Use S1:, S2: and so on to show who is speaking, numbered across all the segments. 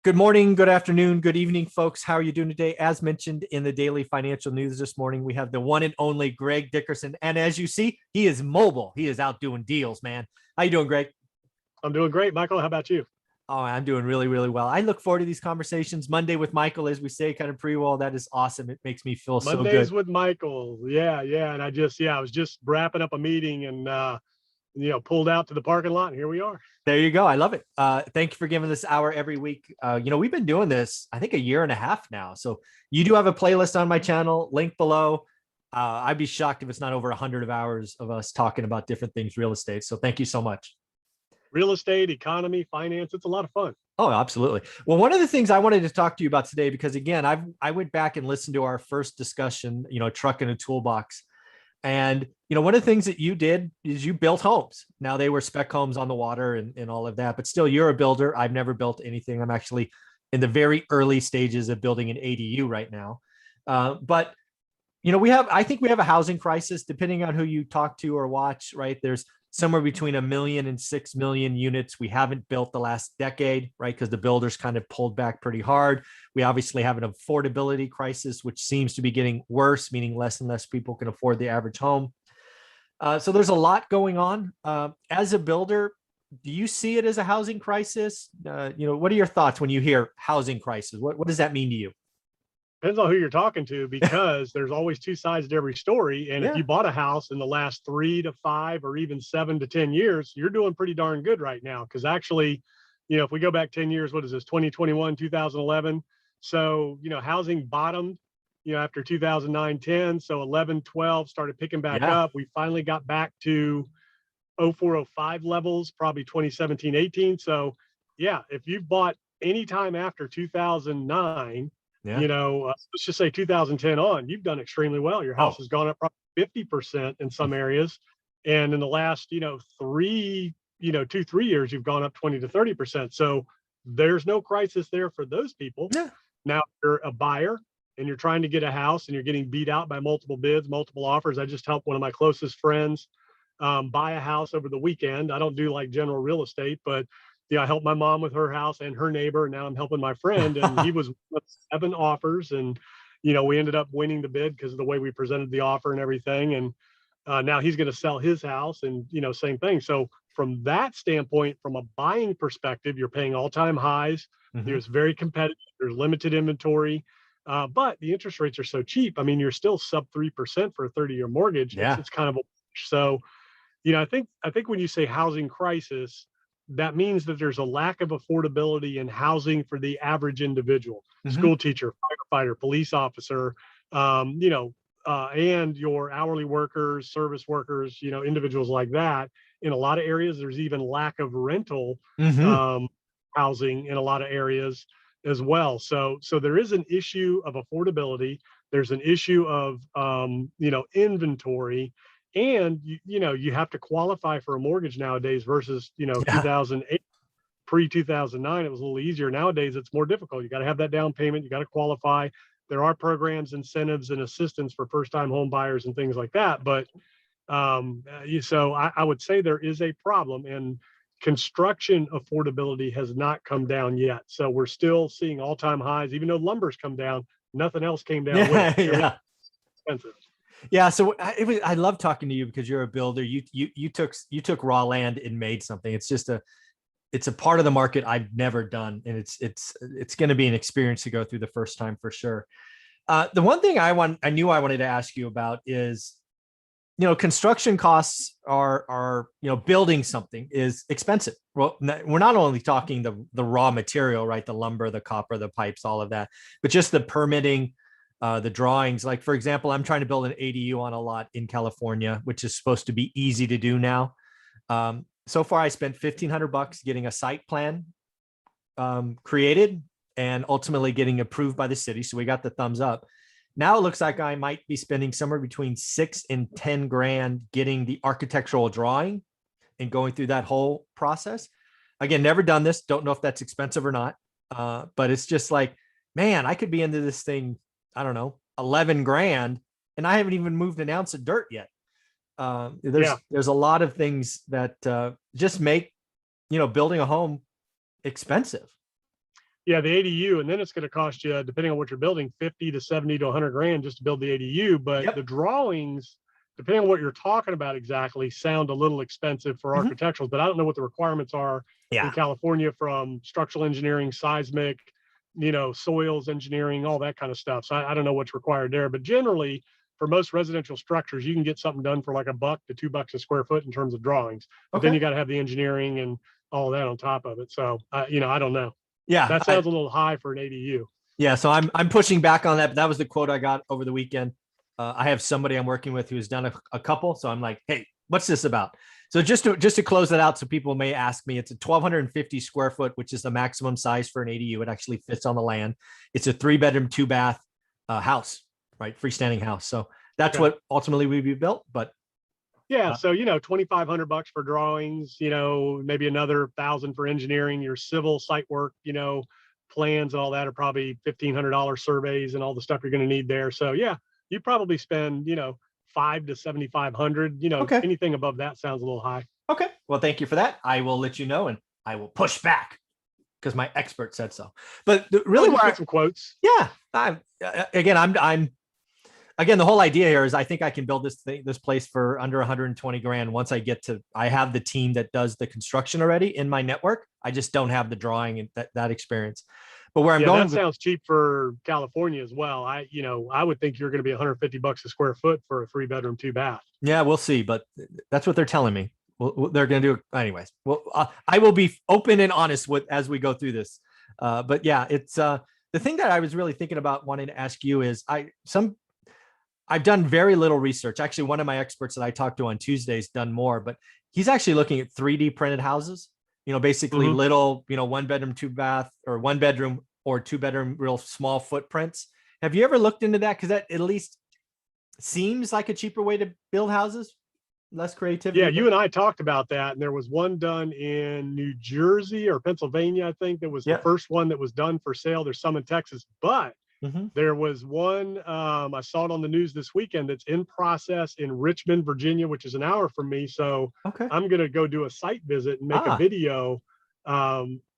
S1: Good morning, good afternoon, good evening, folks. How are you doing today? As mentioned in the daily financial news this morning, we have the one and only Greg Dickerson. And as you see, he is mobile. He is out doing deals, man. How you doing, Greg?
S2: I'm doing great, Michael. How about you?
S1: Oh, I'm doing really, really well. I look forward to these conversations. Monday with Michael, as we say, kind of pre-roll. That is awesome. It makes me feel so
S2: Mondays
S1: good.
S2: with Michael. Yeah. And I was just wrapping up a meeting and, pulled out to the parking lot, and here we are.
S1: There you go. I love it. Thank you for giving this hour every week. We've been doing this, I think, a year and a half now. So you do have a playlist on my channel, link below. I'd be shocked if it's not over 100 of hours of us talking about different things, real estate. So thank you so much.
S2: Real estate, economy, finance. It's a lot of fun.
S1: Oh, absolutely. Well, one of the things I wanted to talk to you about today, because again, I went back and listened to our first discussion, truck in a toolbox. And, one of the things that you did is you built homes. Now they were spec homes on the water and all of that, but still you're a builder. I've never built anything. I'm actually in the very early stages of building an ADU right now. But I think we have a housing crisis, depending on who you talk to or watch, right? There's somewhere between 1 million and 6 million units we haven't built the last decade, right? Because the builders kind of pulled back pretty hard. We obviously have an affordability crisis, which seems to be getting worse, meaning less and less people can afford the average home. So there's a lot going on. As a builder, do you see it as a housing crisis? What are your thoughts when you hear housing crisis? What does that mean to you?
S2: Depends on who you're talking to, because there's always two sides to every story. And
S1: Yeah.
S2: if you bought a house in the last 3 to 5 or even 7 to 10 years, you're doing pretty darn good right now. Because actually, if we go back 10 years, what is this, 2021, 2011? So, housing bottomed, after 2009, 10. So 11, 12 started picking back up. We finally got back to 0405 levels, probably 2017, 18. So yeah, if you've bought anytime after 2009, let's just say 2010 on, you've done extremely well. Your house has gone up probably 50% in some areas. And in the last, 3 years, you've gone up 20 to 30%. So there's no crisis there for those people.
S1: Yeah.
S2: Now, if you're a buyer and you're trying to get a house and you're getting beat out by multiple bids, multiple offers. I just helped one of my closest friends buy a house over the weekend. I don't do like general real estate, but I helped my mom with her house and her neighbor. And now I'm helping my friend, and he was with 7 offers, and we ended up winning the bid because of the way we presented the offer and everything. And now he's going to sell his house, and same thing. So from that standpoint, from a buying perspective, you're paying all-time highs. Mm-hmm. There's very competitive. There's limited inventory, but the interest rates are so cheap. I mean, you're still sub 3% for a 30-year mortgage.
S1: Yeah.
S2: It's kind of so. I think when you say housing crisis, that means that there's a lack of affordability in housing for the average individual, mm-hmm. school teacher, firefighter, police officer, and your hourly workers, service workers, individuals like that. In a lot of areas, there's even lack of rental mm-hmm. Housing in a lot of areas as well. So there is an issue of affordability. There's an issue of, inventory. And, you have to qualify for a mortgage nowadays versus, 2008, pre-2009, it was a little easier. Nowadays, it's more difficult. You got to have that down payment. You got to qualify. There are programs, incentives, and assistance for first-time home buyers and things like that. But so I would say there is a problem, and construction affordability has not come down yet. So we're still seeing all-time highs. Even though lumber's come down, nothing else came down with it.
S1: Yeah.
S2: Expensive.
S1: Yeah, so I love talking to you because you're a builder. You took raw land and made something. It's just it's a part of the market I've never done, and it's going to be an experience to go through the first time for sure. The one thing I wanted to ask you about is, construction costs are building something is expensive. Well, we're not only talking the raw material, right? The lumber, the copper, the pipes, all of that, but just the permitting. The drawings, like for example, I'm trying to build an ADU on a lot in California, which is supposed to be easy to do now. So far, I spent $1,500 getting a site plan created and ultimately getting approved by the city. So we got the thumbs up. Now it looks like I might be spending somewhere between $6,000 and $10,000 getting the architectural drawing and going through that whole process. Again, never done this. Don't know if that's expensive or not. But it's just like, man, I could be into this thing, I don't know, $11,000, and I haven't even moved an ounce of dirt yet. There's a lot of things that just make, building a home expensive.
S2: Yeah, the ADU, and then it's going to cost you, depending on what you're building, 50 to 70 to 100 grand just to build the ADU. But the
S1: Yep.
S2: drawings, depending on what you're talking about exactly, sound a little expensive for
S1: Mhm.
S2: architecturals. But I don't know what the requirements are in
S1: Yeah.
S2: California from structural engineering, seismic, soils engineering, all that kind of stuff. So I don't know what's required there. But generally, for most residential structures, you can get something done for like $1 to $2 a square foot in terms of drawings. But then
S1: Okay.
S2: you got to have the engineering and all that on top of it. So I don't know.
S1: Yeah.
S2: That sounds a little high for an ADU.
S1: Yeah. So I'm pushing back on that. But that was the quote I got over the weekend. I have somebody I'm working with who's done a couple. So I'm like, hey, what's this about? So just to close that out, so people may ask me, it's a 1,250 square foot, which is the maximum size for an ADU. It actually fits on the land. It's a 3-bedroom, 2-bath house, right? Freestanding house. So that's what ultimately we be built. But
S2: yeah, so $2,500 for drawings, maybe another 1,000 for engineering. Your civil site work, plans and all that are probably $1,500 surveys and all the stuff you're going to need there. So yeah, you probably spend 5 to 7,500.
S1: okay.
S2: Anything above that sounds a little high.
S1: Okay. Well, thank you for that. I will let you know, and I will push back because my expert said so. But really,
S2: Just get some quotes.
S1: yeah, I'm again, the whole idea here is I think I can build this place for under 120 grand once I have the team that does the construction already in my network. I just don't have the drawing and that experience. But where I'm going,
S2: that sounds cheap for California as well. I would think you're going to be $150 a square foot for a 3-bedroom, 2-bath.
S1: yeah, we'll see. But that's what they're telling me. Well, they're going to do it anyways. Well, I will be open and honest as we go through this. But yeah, it's the thing that I was really thinking about wanting to ask you is I've done very little research. Actually, one of my experts that I talked to on Tuesdays done more, but he's actually looking at 3D printed houses, basically little, 1-bedroom, 2-bath or 1-bedroom or 2-bedroom, real small footprints. Have you ever looked into that? Because that at least seems like a cheaper way to build houses, less creativity.
S2: Yeah, you and I talked about that. And there was one done in New Jersey or Pennsylvania, I think, that was the first one that was done for sale. There's some in Texas, but there was one, I saw it on the news this weekend, that's in process in Richmond, Virginia, which is an hour from me. So I'm going to go do a site visit and make a video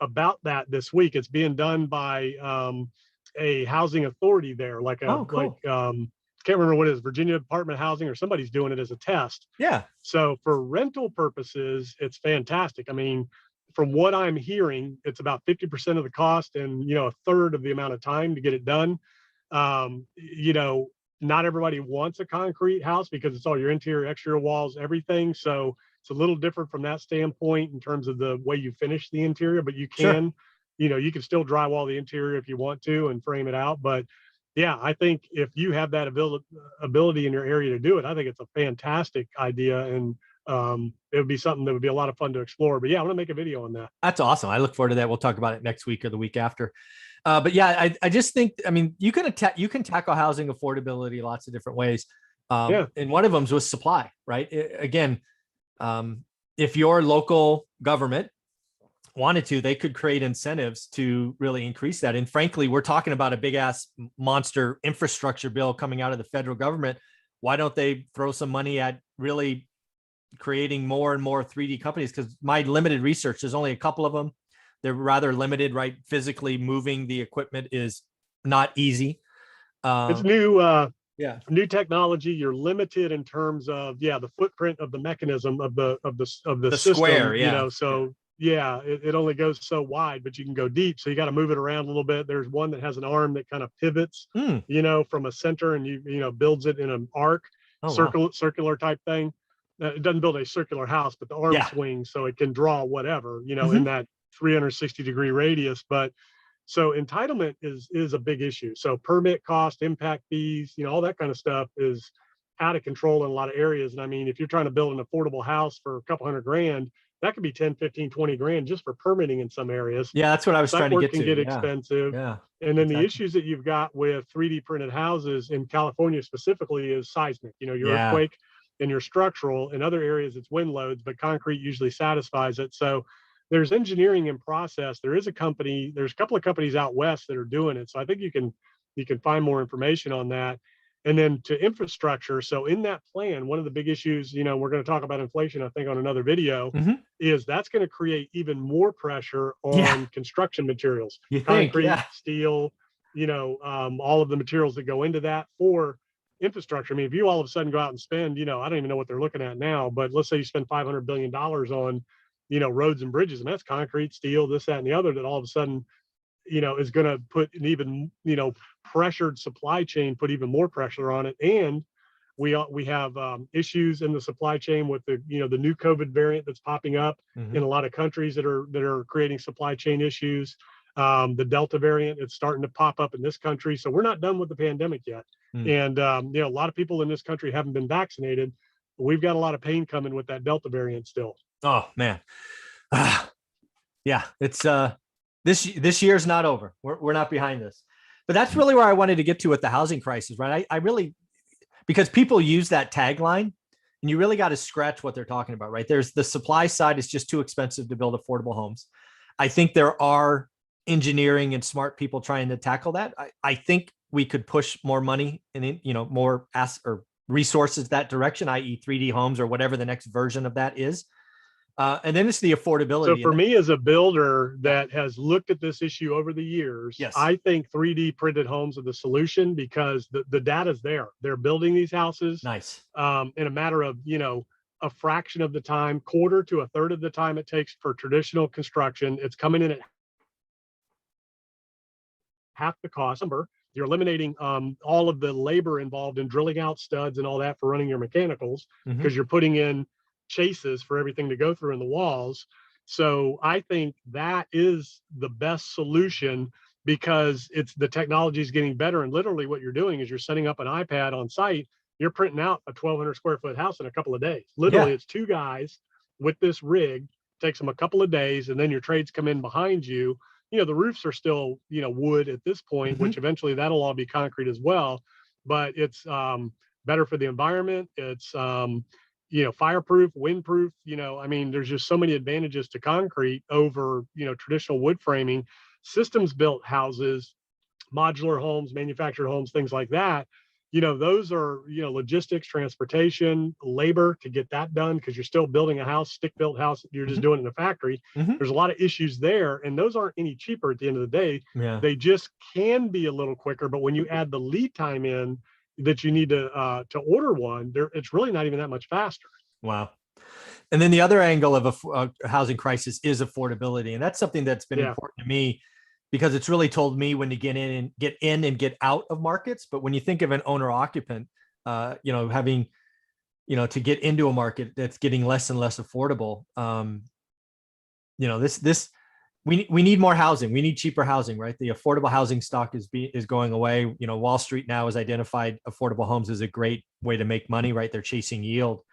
S2: about that this week. It's being done by a housing authority there, can't remember what it is, Virginia Department of Housing, or somebody's doing it as a test.
S1: Yeah.
S2: So for rental purposes, it's fantastic. I mean, from what I'm hearing, it's about 50% of the cost and, a third of the amount of time to get it done. Not everybody wants a concrete house because it's all your interior, exterior walls, everything. So it's a little different from that standpoint in terms of the way you finish the interior, but you can, you can still drywall the interior if you want to and frame it out. But yeah, I think if you have that ability in your area to do it, I think it's a fantastic idea. And it would be something that would be a lot of fun to explore. But yeah, I want to make a video on that.
S1: That's awesome. I look forward to that. We'll talk about it next week or the week after. But yeah, I just think, you can tackle housing affordability lots of different ways. And one of them was supply, right? Again, if your local government wanted to, they could create incentives to really increase that. And frankly, we're talking about a big ass monster infrastructure bill coming out of the federal government. Why don't they throw some money at really creating more and more 3D companies? Because my limited research, there's only a couple of them. They're rather limited, right? Physically moving the equipment is not easy.
S2: It's new technology. You're limited in terms of the footprint of the mechanism of the system,
S1: square,
S2: it only goes so wide, but you can go deep, so you got to move it around a little bit. There's one that has an arm that kind of pivots from a center, and you builds it in an arc, circular type thing. It doesn't build a circular house, but the arm swings so it can draw whatever in that 360-degree radius. But so entitlement is a big issue. So permit cost, impact fees, all that kind of stuff is out of control in a lot of areas. And I mean, if you're trying to build an affordable house for a couple $100,000, that could be 10, 15, 20 grand just for permitting in some areas.
S1: Yeah, that's what I was trying to get to.
S2: That work can get expensive.
S1: Yeah.
S2: And then the issues that you've got with 3D printed houses in California specifically is seismic, your earthquake and your structural. In other areas, it's wind loads, but concrete usually satisfies it. So there's engineering in process. There's a couple of companies out west that are doing it. So I think you can find more information on that. And then to infrastructure. So in that plan, one of the big issues, we're going to talk about inflation, I think, on another video, is that's going to create even more pressure
S1: Yeah.
S2: on construction materials,
S1: You think,
S2: concrete,
S1: yeah.
S2: steel, all of the materials that go into that for infrastructure. I mean, if you all of a sudden go out and spend, I don't even know what they're looking at now, but let's say you spend $500 billion on, roads and bridges, and that's concrete, steel, this, that, and the other, that all of a sudden, is going to put an even, pressured supply chain, put even more pressure on it. And we have issues in the supply chain with the, the new COVID variant that's popping up in a lot of countries that are creating supply chain issues. The Delta variant, it's starting to pop up in this country. So we're not done with the pandemic yet. And, a lot of people in this country haven't been vaccinated. But we've got a lot of pain coming with that Delta variant still.
S1: Oh man. Yeah, it's this year's not over. We're not behind this. But that's really where I wanted to get to with the housing crisis, right? I really, because people use that tagline and you really got to scratch what they're talking about, right? There's the supply side is just too expensive to build affordable homes. I think there are engineering and smart people trying to tackle that. I think we could push more money and, more resources that direction, i.e. 3D homes or whatever the next version of that is. And then it's the affordability.
S2: So for me as a builder that has looked at this issue over the years,
S1: yes,
S2: I think 3D printed homes are the solution because the data's there. They're building these houses
S1: nice
S2: in a matter of, a fraction of the time, quarter to a third of the time it takes for traditional construction. It's coming in at half the cost. You're eliminating all of the labor involved in drilling out studs and all that for running your mechanicals because you're putting in chases for everything to go through in the walls. So I think that is the best solution because it's the technology is getting better. And literally what you're doing is you're setting up an iPad on site. You're printing out a 1,200 square foot house in a couple of days. Literally, It's two guys with this rig. Takes them a couple of days, and then your trades come in behind you. The roofs are still, wood at this point, which eventually that'll all be concrete as well. But it's better for the environment. It's fireproof, windproof. There's just so many advantages to concrete over, traditional wood framing. Systems built houses, modular homes, manufactured homes, things like that. Those are, logistics, transportation, labor to get that done because you're still building a house, stick built house. You're just doing it in a factory. There's a lot of issues there. And those aren't any cheaper at the end of the day.
S1: Yeah.
S2: They just can be a little quicker. But when you add the lead time in that you need to order one, it's really not even that much faster.
S1: Wow. And then the other angle of a housing crisis is affordability. And that's something that's been important to me because it's really told me when to get in and get out of markets. But when you think of an owner occupant, having, to get into a market that's getting less and less affordable, we need more housing. We need cheaper housing, right? The affordable housing stock is going away. Wall Street now has identified affordable homes as a great way to make money, right? They're chasing yield.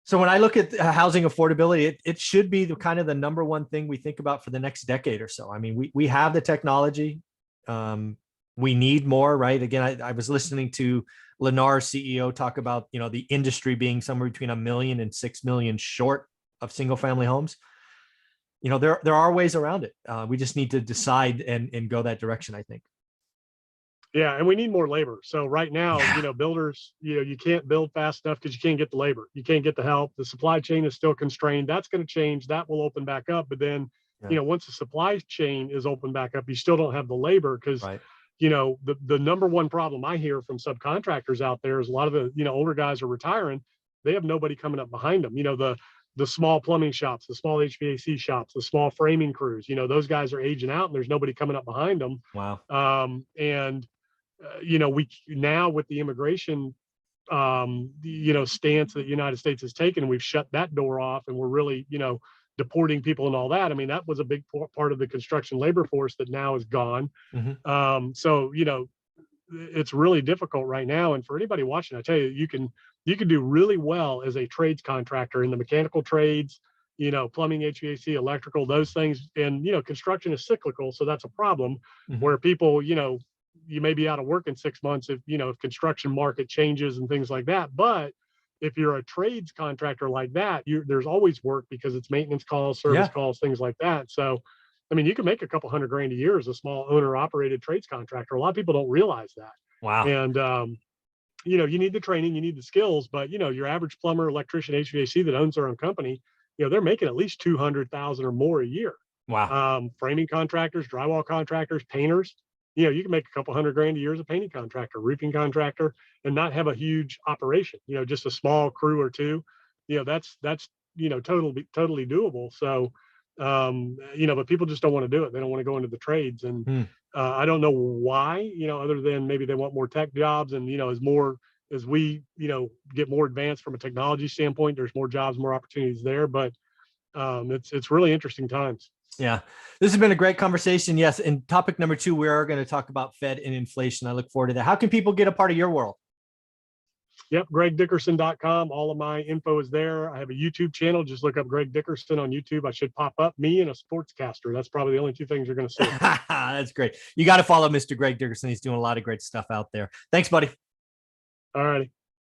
S1: So when I look at housing affordability, it should be the kind of the number one thing we think about for the next decade or so. I mean, we have the technology. We need more, right? Again, I was listening to Lennar CEO talk about, the industry being somewhere between 1 million and 6 million short of single family homes. There are ways around it. We just need to decide and go that direction, I think.
S2: Yeah, and we need more labor. So right now, builders, you can't build fast enough because you can't get the labor. You can't get the help. The supply chain is still constrained. That's going to change. That will open back up. But then, once the supply chain is open back up, you still don't have the labor because, the number one problem I hear from subcontractors out there is a lot of the, older guys are retiring. They have nobody coming up behind them. The small plumbing shops, the small HVAC shops, the small framing crews, those guys are aging out and there's nobody coming up behind them.
S1: Wow.
S2: We now with the immigration, stance that the United States has taken, we've shut that door off and we're really, deporting people and all that. I mean, that was a big part of the construction labor force that now is gone. So, it's really difficult right now. And for anybody watching, I tell you, you can do really well as a trades contractor in the mechanical trades, plumbing, HVAC, electrical, those things. And, construction is cyclical. So that's a problem where people, you may be out of work in 6 months if construction market changes and things like that. But if you're a trades contractor like that, there's always work because it's maintenance calls, service calls, things like that. So, I mean, you can make a couple $100,000 a year as a small owner operated trades contractor. A lot of people don't realize that.
S1: Wow.
S2: And, you need the training, you need the skills, but your average plumber, electrician, HVAC that owns their own company, they're making at least 200,000 or more a year.
S1: Wow.
S2: Framing contractors, drywall contractors, painters, you can make a couple $100,000 a year as a painting contractor, roofing contractor, and not have a huge operation, just a small crew or two. That's totally doable. So, but people just don't want to do it. They don't want to go into the trades. And I don't know why, other than maybe they want more tech jobs. And, as we, get more advanced from a technology standpoint, there's more jobs, more opportunities there. But it's really interesting times.
S1: Yeah, this has been a great conversation. Yes. And topic number 2, we are going to talk about Fed and inflation. I look forward to that. How can people get a part of your world?
S2: Yep, GregDickerson.com. All of my info is there. I have a YouTube channel. Just look up Greg Dickerson on YouTube. I should pop up me and a sportscaster. That's probably the only 2 things you're going to see.
S1: That's great. You got to follow Mr. Greg Dickerson. He's doing a lot of great stuff out there. Thanks, buddy.
S2: All righty.